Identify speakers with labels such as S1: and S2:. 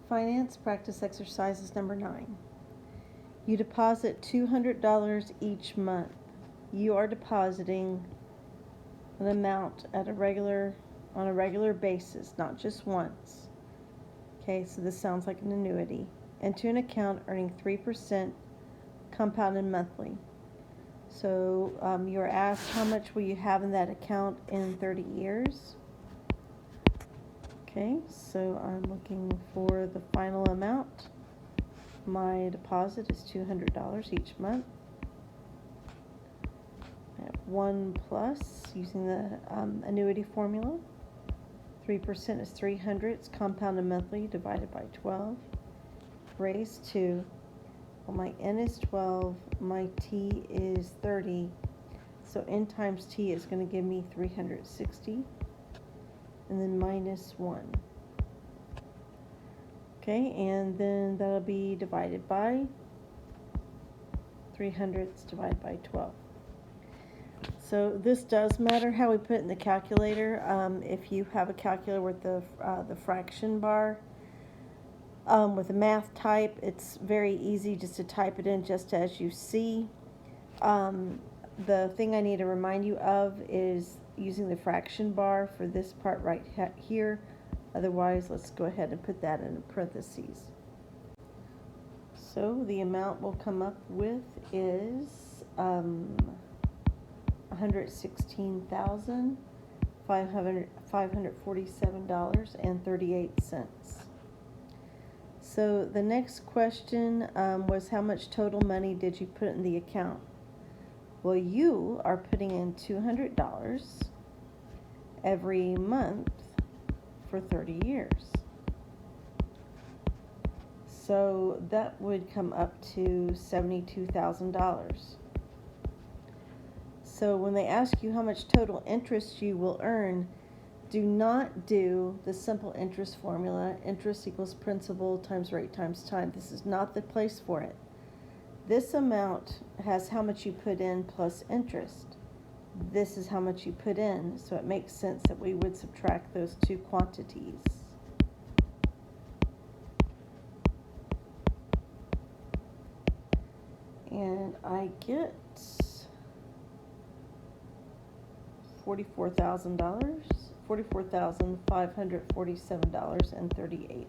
S1: Finance practice exercises number 9. You deposit $200 each month. You are depositing an amount on a regular basis, not just once. Okay, so this sounds like an annuity. Into an account earning 3% compounded monthly. So you're asked how much will you have in that account in 30 years. Okay, so I'm looking for the final amount. My deposit is $200 each month. I have 1 plus using the annuity formula. 3% is 300. It's compounded monthly divided by 12. Raised to, well, my N is 12, my T is 30. So N times T is going to give me 360. And then minus 1. Okay, and then that'll be divided by 300ths divided by 12. So this does matter how we put it in the calculator. If you have a calculator with the fraction bar, with the math type, it's very easy just to type it in just as you see. The thing I need to remind you of is using the fraction bar for this part right here. Otherwise, let's go ahead and put that in parentheses. So the amount we'll come up with is $116,547.38. So the next question was how much total money did you put in the account? Well, you are putting in $200 every month for 30 years. So that would come up to $72,000. So when they ask you how much total interest you will earn, do not do the simple interest formula, interest equals principal times rate times time. This is not the place for it. This amount has how much you put in plus interest. This is how much you put in, so it makes sense that we would subtract those two quantities. And I get $44,547.38.